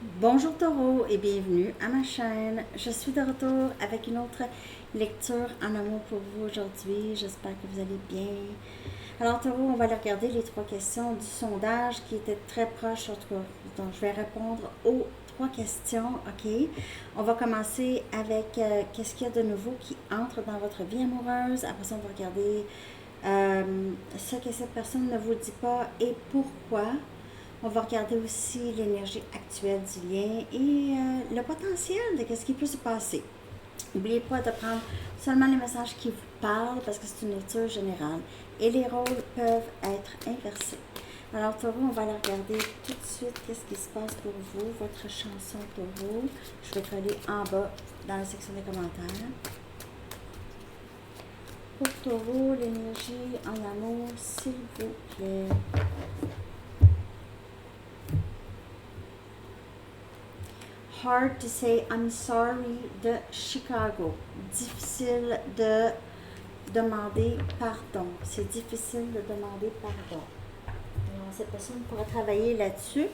Bonjour Taureau et bienvenue à ma chaîne. Je suis de retour avec une autre lecture en amour pour vous aujourd'hui. J'espère que vous allez bien. Alors Taureau, on va aller regarder les trois questions du sondage qui étaient très proches. En tout cas, donc je vais répondre aux trois questions. OK. On va commencer avec qu'est-ce qu'il y a de nouveau qui entre dans votre vie amoureuse. Après ça, on va regarder ce que cette personne ne vous dit pas et pourquoi. On va regarder aussi l'énergie actuelle du lien et le potentiel de ce qui peut se passer. N'oubliez pas de prendre seulement les messages qui vous parlent parce que c'est une lecture générale et les rôles peuvent être inversés. Alors Taureau, on va aller regarder tout de suite qu'est-ce qui se passe pour vous, votre chanson Taureau. Je vais coller en bas dans la section des commentaires. Pour Taureau, l'énergie en amour, s'il vous plaît. Hard to say I'm sorry de Chicago. Difficile de demander pardon. C'est difficile de demander pardon. Alors, cette personne pourra travailler là-dessus.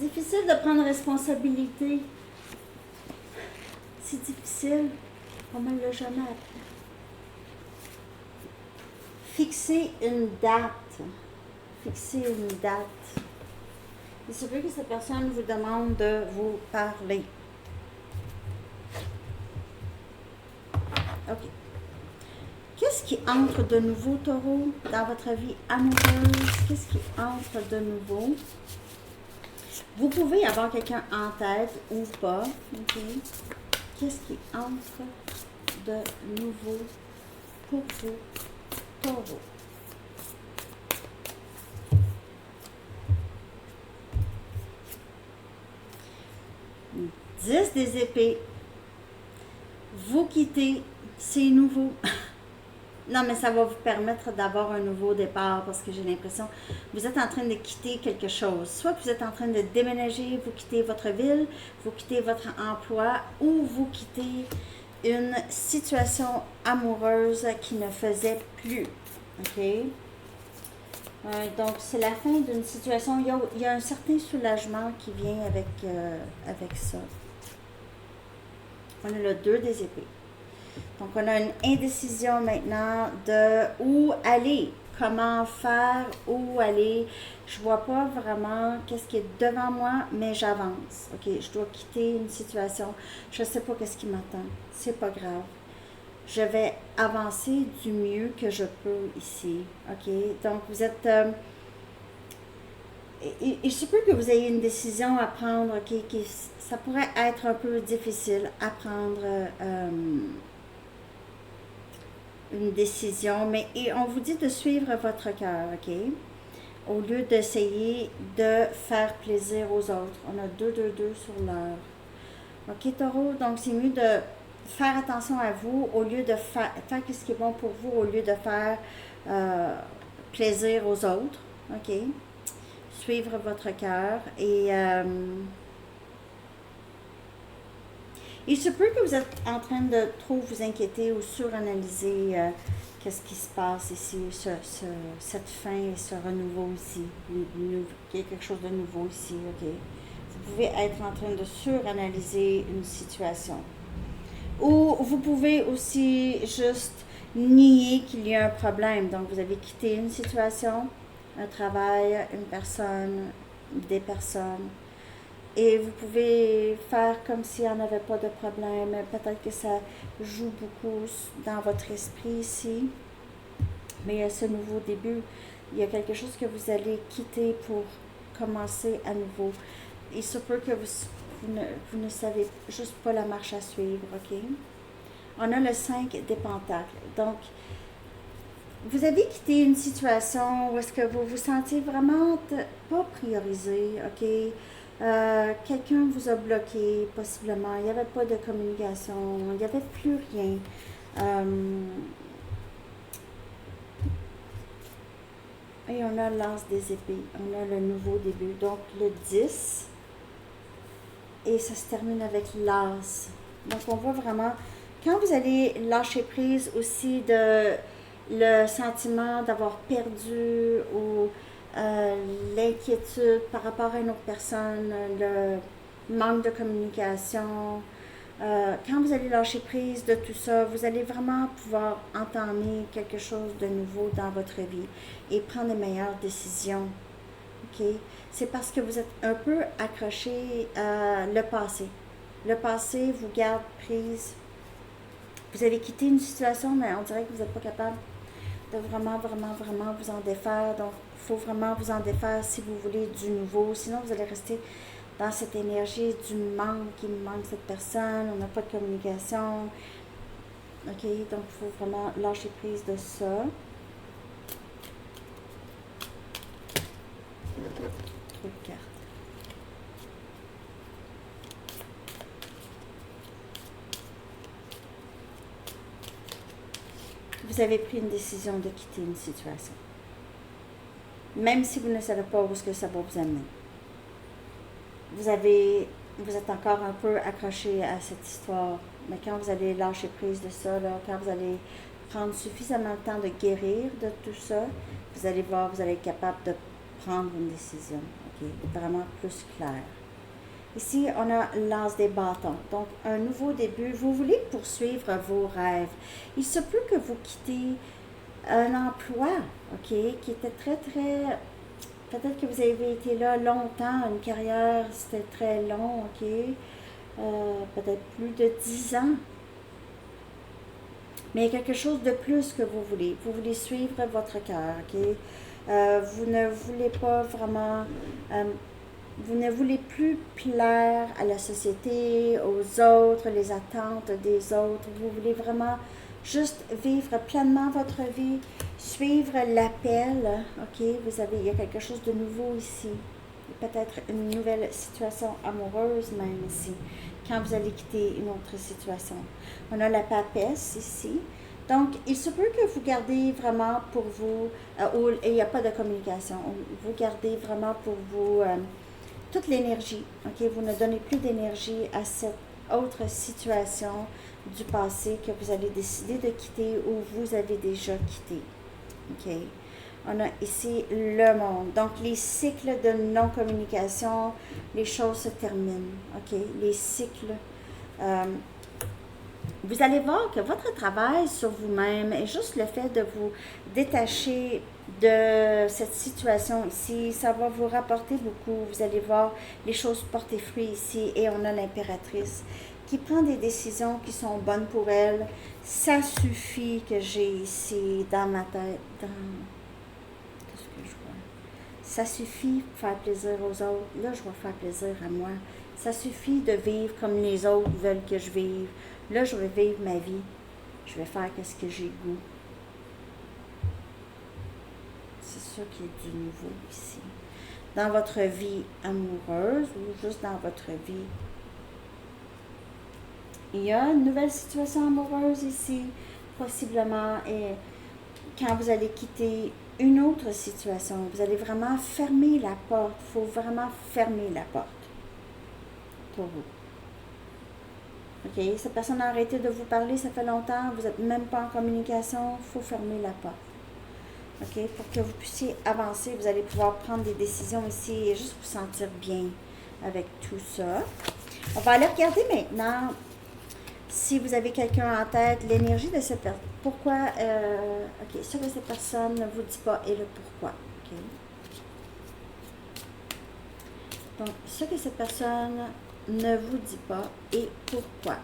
Difficile de prendre responsabilité. C'est difficile. On ne me l'a jamais appris. Fixer une date. Fixer une date. Il se peut que cette personne vous demande de vous parler. OK. Qu'est-ce qui entre de nouveau, Taureau, dans votre vie amoureuse? Qu'est-ce qui entre de nouveau? Vous pouvez avoir quelqu'un en tête ou pas. OK. Qu'est-ce qui entre de nouveau pour vous, Taureau? Dix des épées. Vous quittez, c'est nouveau. Non, mais ça va vous permettre d'avoir un nouveau départ parce que j'ai l'impression que vous êtes en train de quitter quelque chose. Soit que vous êtes en train de déménager, vous quittez votre ville, vous quittez votre emploi ou vous quittez une situation amoureuse qui ne faisait plus. OK? Donc, c'est la fin d'une situation. Il y a un certain soulagement qui vient avec ça. On a le 2 des épées. Donc, on a une indécision maintenant de où aller, comment faire, où aller. Je vois pas vraiment qu'est-ce qui est devant moi, mais j'avance. OK, je dois quitter une situation. Je sais pas qu'est-ce qui m'attend. C'est pas grave. Je vais avancer du mieux que je peux ici. OK, donc vous êtes... il se peut que vous ayez une décision à prendre, OK, ça pourrait être un peu difficile à prendre une décision, mais on vous dit de suivre votre cœur, OK? Au lieu d'essayer de faire plaisir aux autres. On a 2-2-2 sur l'heure. OK, Taureau? Donc, c'est mieux de faire attention à vous au lieu de faire ce qui est bon pour vous, au lieu de faire plaisir aux autres. OK? Suivre votre cœur et il se peut que vous êtes en train de trop vous inquiéter ou suranalyser qu'est-ce qui se passe ici, cette fin et ce renouveau ici. Il y a quelque chose de nouveau ici, OK? Vous pouvez être en train de suranalyser une situation. Ou vous pouvez aussi juste nier qu'il y a un problème. Donc, vous avez quitté une situation, un travail, une personne, des personnes. Et vous pouvez faire comme s'il n'y en avait pas de problème. Peut-être que ça joue beaucoup dans votre esprit ici. Mais il y a ce nouveau début. Il y a quelque chose que vous allez quitter pour commencer à nouveau. Il se peut que vous ne savez juste pas la marche à suivre, OK? On a le 5 des pentacles. Donc, vous avez quitté une situation où est-ce que vous vous sentiez vraiment pas priorisé, OK? Quelqu'un vous a bloqué, possiblement. Il n'y avait pas de communication. Il n'y avait plus rien. Et on a l'as des épées. On a le nouveau début. Donc, le 10. Et ça se termine avec l'as. Donc, on voit vraiment... Quand vous allez lâcher prise aussi de le sentiment d'avoir perdu ou l'inquiétude par rapport à une autre personne, le manque de communication. Quand vous allez lâcher prise de tout ça, vous allez vraiment pouvoir entamer quelque chose de nouveau dans votre vie et prendre les meilleures décisions. OK? C'est parce que vous êtes un peu accroché à le passé. Le passé vous garde prise. Vous avez quitté une situation, mais on dirait que vous n'êtes pas capable de vraiment, vraiment, vraiment vous en défaire. Donc, il faut vraiment vous en défaire si vous voulez du nouveau. Sinon, vous allez rester dans cette énergie du manque. Il me manque cette personne, on n'a pas de communication. OK? Donc, il faut vraiment lâcher prise de ça. Trop de cartes. Vous avez pris une décision de quitter une situation. Même si vous ne savez pas où est-ce que ça va vous amener. Vous êtes encore un peu accroché à cette histoire. Mais quand vous allez lâcher prise de ça, là, quand vous allez prendre suffisamment de temps de guérir de tout ça, vous allez voir, vous allez être capable de prendre une décision. OK? Vraiment plus claire. Ici, on a l'as des bâtons. Donc, un nouveau début. Vous voulez poursuivre vos rêves. Il se peut que vous quittez un emploi, OK, qui était très, très... Peut-être que vous avez été là longtemps, une carrière, c'était très long, OK. Peut-être plus de 10 ans. Mais il y a quelque chose de plus que vous voulez. Vous voulez suivre votre cœur, OK. Vous ne voulez pas vraiment... vous ne voulez plus plaire à la société, aux autres, les attentes des autres. Vous voulez vraiment juste vivre pleinement votre vie, suivre l'appel. OK, il y a quelque chose de nouveau ici. Peut-être une nouvelle situation amoureuse même ici, quand vous allez quitter une autre situation. On a la papesse ici. Donc, il se peut que vous gardez vraiment pour vous, et il n'y a pas de communication, vous gardez vraiment pour vous toute l'énergie. OK, vous ne donnez plus d'énergie à cette autre situation du passé que vous allez décider de quitter ou vous avez déjà quitté. OK. On a ici le monde. Donc, les cycles de non-communication, les choses se terminent. OK. Les cycles. Vous allez voir que votre travail sur vous-même est juste le fait de vous détacher de cette situation ici. Ça va vous rapporter beaucoup. Vous allez voir les choses porter fruit ici. Et on a l'impératrice qui prend des décisions qui sont bonnes pour elle. Ça suffit que j'ai ici dans ma tête. Qu'est-ce que je vois? Ça suffit de faire plaisir aux autres. Là, je vais faire plaisir à moi. Ça suffit de vivre comme les autres veulent que je vive. Là, je vais vivre ma vie. Je vais faire ce que j'ai le goût. C'est ça qui est du nouveau ici. Dans votre vie amoureuse ou juste dans votre vie. Il y a une nouvelle situation amoureuse ici, possiblement, et quand vous allez quitter une autre situation, vous allez vraiment fermer la porte. Il faut vraiment fermer la porte pour vous. OK? Cette personne a arrêté de vous parler, ça fait longtemps, vous n'êtes même pas en communication, il faut fermer la porte. OK? Pour que vous puissiez avancer, vous allez pouvoir prendre des décisions ici et juste vous sentir bien avec tout ça. On va aller regarder maintenant, si vous avez quelqu'un en tête, l'énergie de cette personne. Pourquoi, OK, ce que cette personne ne vous dit pas et le pourquoi. OK? Donc, ce que cette personne ne vous dit pas et pourquoi.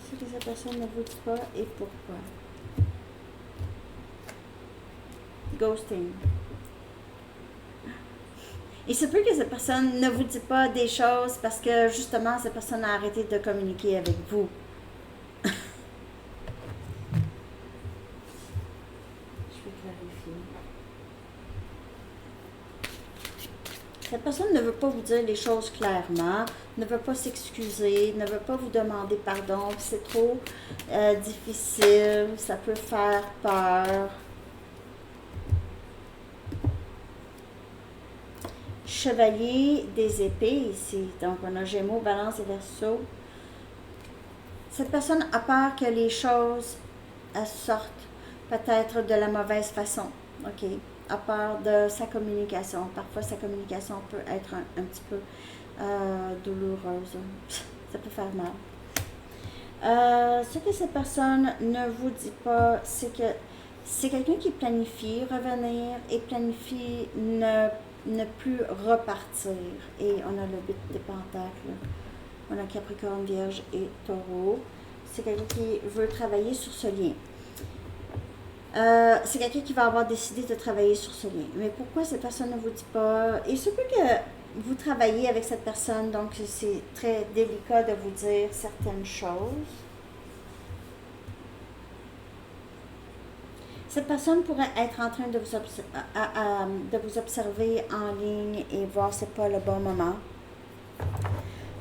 Ce que cette personne ne vous dit pas et pourquoi. Ghosting. Il se peut que cette personne ne vous dit pas des choses parce que justement, cette personne a arrêté de communiquer avec vous. Je vais clarifier. Cette personne ne veut pas vous dire les choses clairement, ne veut pas s'excuser, ne veut pas vous demander pardon. C'est trop difficile, ça peut faire peur. Chevalier des épées ici. Donc, on a Gémeaux, Balance et Verseau. Cette personne a peur que les choses sortent peut-être de la mauvaise façon. OK? A peur de sa communication. Parfois, sa communication peut être un petit peu douloureuse. Ça peut faire mal. Ce que cette personne ne vous dit pas, c'est que c'est quelqu'un qui planifie revenir et planifie ne plus repartir. Et on a le 8 des pentacles. On a Capricorne, Vierge et Taureau. C'est quelqu'un qui veut travailler sur ce lien. C'est quelqu'un qui va avoir décidé de travailler sur ce lien. Mais pourquoi cette personne ne vous dit pas? Il se peut que vous travaillez avec cette personne, donc c'est très délicat de vous dire certaines choses. Cette personne pourrait être en train de vous observer en ligne et voir que ce n'est pas le bon moment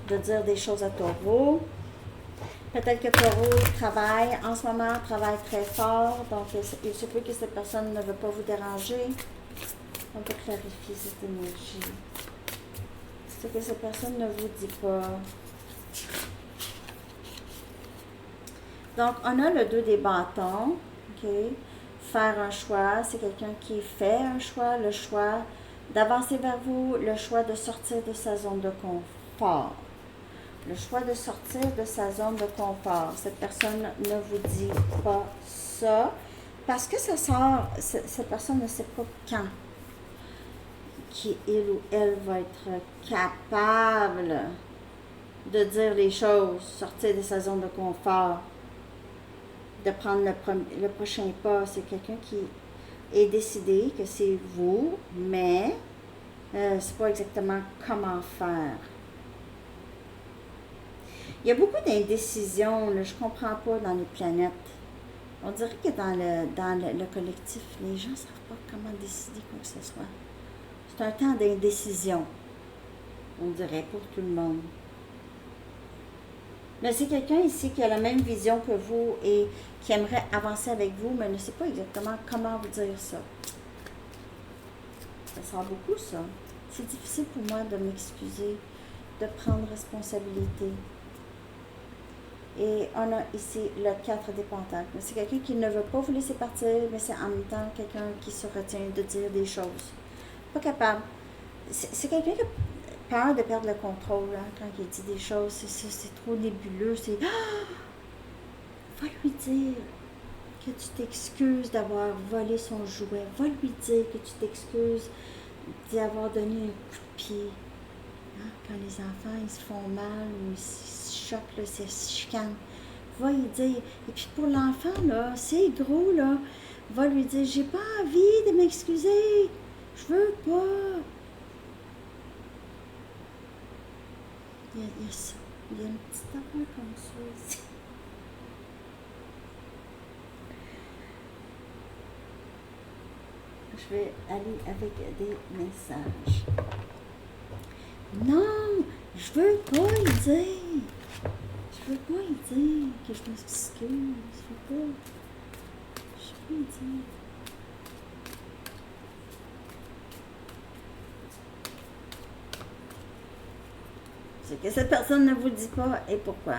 de dire des choses à Taureau. Peut-être que Taureau travaille en ce moment, travaille très fort, donc il se peut que cette personne ne veut pas vous déranger. On peut clarifier cette énergie. C'est que cette personne ne vous dit pas. Donc, on a le 2 des bâtons. OK? Faire un choix, c'est quelqu'un qui fait un choix, le choix d'avancer vers vous, le choix de sortir de sa zone de confort. Le choix de sortir de sa zone de confort. Cette personne ne vous dit pas ça parce que ça sort, cette personne ne sait pas quand il ou elle va être capable de dire les choses, sortir de sa zone de confort, de prendre le prochain pas. C'est quelqu'un qui est décidé que c'est vous, mais c'est pas exactement comment faire. Il y a beaucoup d'indécisions, je ne comprends pas dans les planètes. On dirait que dans le collectif, les gens ne savent pas comment décider quoi que ce soit. C'est un temps d'indécision, on dirait, pour tout le monde. Mais c'est quelqu'un ici qui a la même vision que vous et qui aimerait avancer avec vous, mais ne sait pas exactement comment vous dire ça. Ça sent beaucoup, ça. C'est difficile pour moi de m'excuser, de prendre responsabilité. Et on a ici le 4 des pentacles. C'est quelqu'un qui ne veut pas vous laisser partir, mais c'est en même temps quelqu'un qui se retient de dire des choses. Pas capable. C'est quelqu'un qui a peur de perdre le contrôle quand il dit des choses. C'est trop nébuleux. C'est va lui dire que tu t'excuses d'avoir volé son jouet. Va lui dire que tu t'excuses d'y avoir donné un coup de pied. Quand les enfants ils se font mal ou ils se choquent, ils se chicanent, va lui dire. Et puis pour l'enfant, là, c'est gros, là, va lui dire, j'ai pas envie de m'excuser, je veux pas. Il y a ça, il y a une petite affaire comme ça ici. Je vais aller avec des messages. Non, je veux pas lui dire. Je veux pas lui dire que je m'excuse. Je veux pas. Je veux lui dire. C'est que cette personne ne vous dit pas et pourquoi.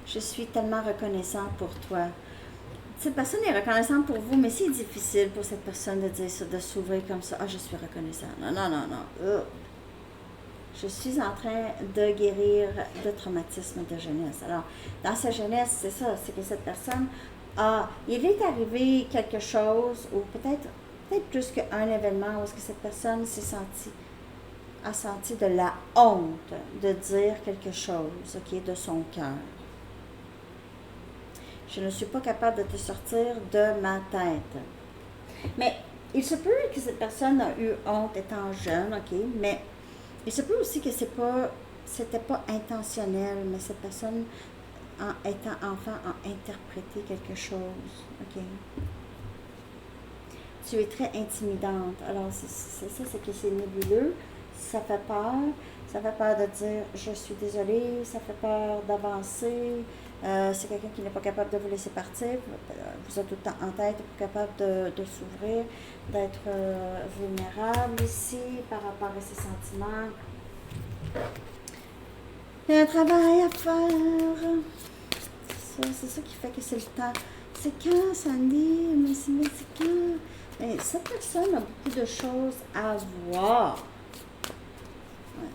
Je suis tellement reconnaissant pour toi. Cette personne est reconnaissante pour vous, mais c'est difficile pour cette personne de dire ça, de s'ouvrir comme ça. Ah, je suis reconnaissant. Non, non, non, non. Je suis en train de guérir de traumatisme de jeunesse. Alors, dans sa jeunesse, c'est ça, c'est que cette personne il est arrivé quelque chose, ou peut-être plus qu'un événement, où est-ce que cette personne a senti de la honte de dire quelque chose, OK, de son cœur. Je ne suis pas capable de te sortir de ma tête. Mais il se peut que cette personne a eu honte étant jeune, OK, mais il se peut aussi que c'était pas intentionnel, mais cette personne, en étant enfant, a interprété quelque chose, OK. Tu es très intimidante. Alors, c'est ça, c'est que c'est nébuleux. Ça fait peur. Ça fait peur de dire « je suis désolée », ça fait peur d'avancer. C'est quelqu'un qui n'est pas capable de vous laisser partir. Vous êtes tout le temps en tête, pas capable de s'ouvrir, d'être vulnérable ici par rapport à ses sentiments. Il y a un travail à faire. C'est ça qui fait que c'est le temps. C'est quand, Sandy? Mais c'est quand? Et cette personne a beaucoup de choses à voir. Ouais.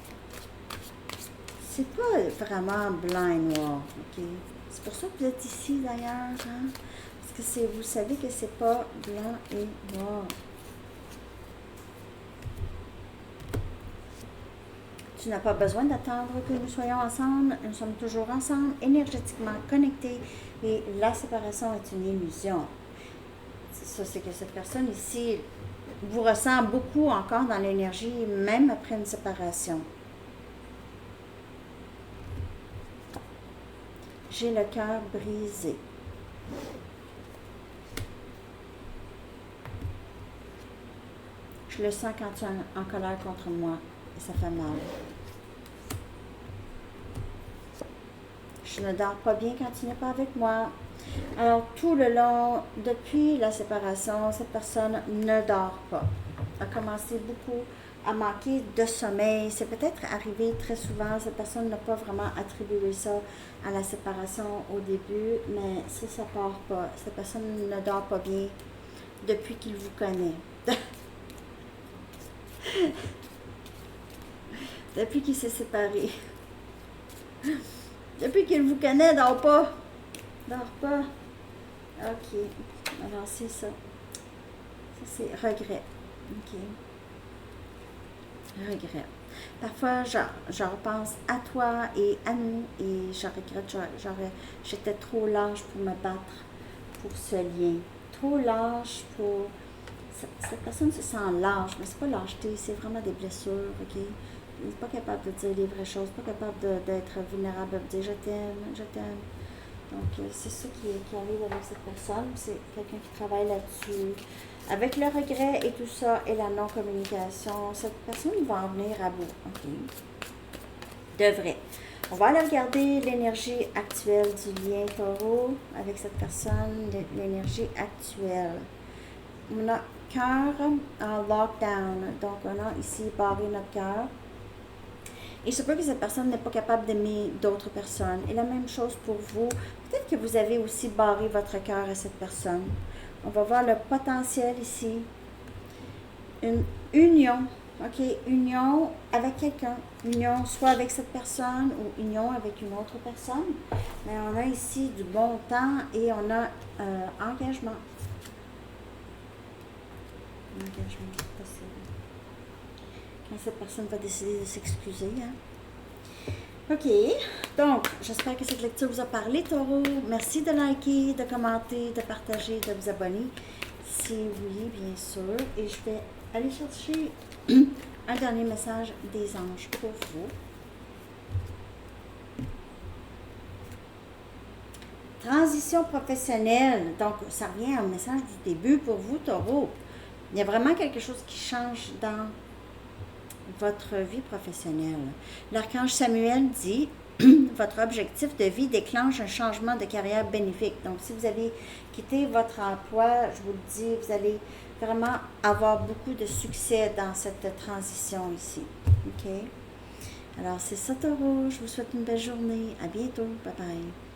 C'est pas vraiment blanc et noir, ok? C'est pour ça que vous êtes ici d'ailleurs, hein? Parce que vous savez que c'est pas blanc et noir. Tu n'as pas besoin d'attendre que nous soyons ensemble. Nous sommes toujours ensemble, énergétiquement connectés. Et la séparation est une illusion. Ça, c'est que cette personne ici vous ressent beaucoup encore dans l'énergie, même après une séparation. J'ai le cœur brisé. Je le sens quand tu es en colère contre moi et ça fait mal. Je ne dors pas bien quand tu n'es pas avec moi. Alors, tout le long, depuis la séparation, cette personne ne dort pas. A commencé beaucoup à manquer de sommeil. C'est peut-être arrivé très souvent. Cette personne n'a pas vraiment attribué ça à la séparation au début, mais ça part pas. Cette personne ne dort pas bien depuis qu'il vous connaît. Depuis qu'il s'est séparé. Depuis qu'il vous connaît, dort pas. Dors pas. Ok. Alors, c'est ça. Ça, c'est regret. Ok. Regret. Parfois, je repense à toi et à nous et je regrette, j'étais trop lâche pour me battre pour ce lien. Trop lâche pour... Cette personne se sent lâche, mais c'est pas lâcheté, c'est vraiment des blessures, ok? Il n'est pas capable de dire les vraies choses, pas capable d'être vulnérable, de dire je t'aime, je t'aime. Donc, c'est ça qui arrive avec cette personne. C'est quelqu'un qui travaille là-dessus. Avec le regret et tout ça et la non-communication, cette personne va en venir à bout. OK? Devrait. On va aller regarder l'énergie actuelle du lien taureau avec cette personne, l'énergie actuelle. On a cœur en lockdown. Donc, on a ici barré notre cœur. Il se peut que cette personne n'est pas capable d'aimer d'autres personnes. Et la même chose pour vous. Peut-être que vous avez aussi barré votre cœur à cette personne. On va voir le potentiel ici. Une union. OK? Union avec quelqu'un. Union soit avec cette personne ou union avec une autre personne. Mais on a ici du bon temps et on a engagement. Engagement, c'est possible. Quand cette personne va décider de s'excuser. Hein? OK. Donc, j'espère que cette lecture vous a parlé, Taureau. Merci de liker, de commenter, de partager, de vous abonner. Si oui, bien sûr. Et je vais aller chercher un dernier message des anges pour vous. Transition professionnelle. Donc, ça revient au message du début pour vous, Taureau. Il y a vraiment quelque chose qui change dans votre vie professionnelle. L'archange Samuel dit votre objectif de vie déclenche un changement de carrière bénéfique. Donc, si vous avez quitté votre emploi, je vous le dis, vous allez vraiment avoir beaucoup de succès dans cette transition ici. OK? Alors, c'est ça, Taureau. Je vous souhaite une belle journée. À bientôt. Bye bye.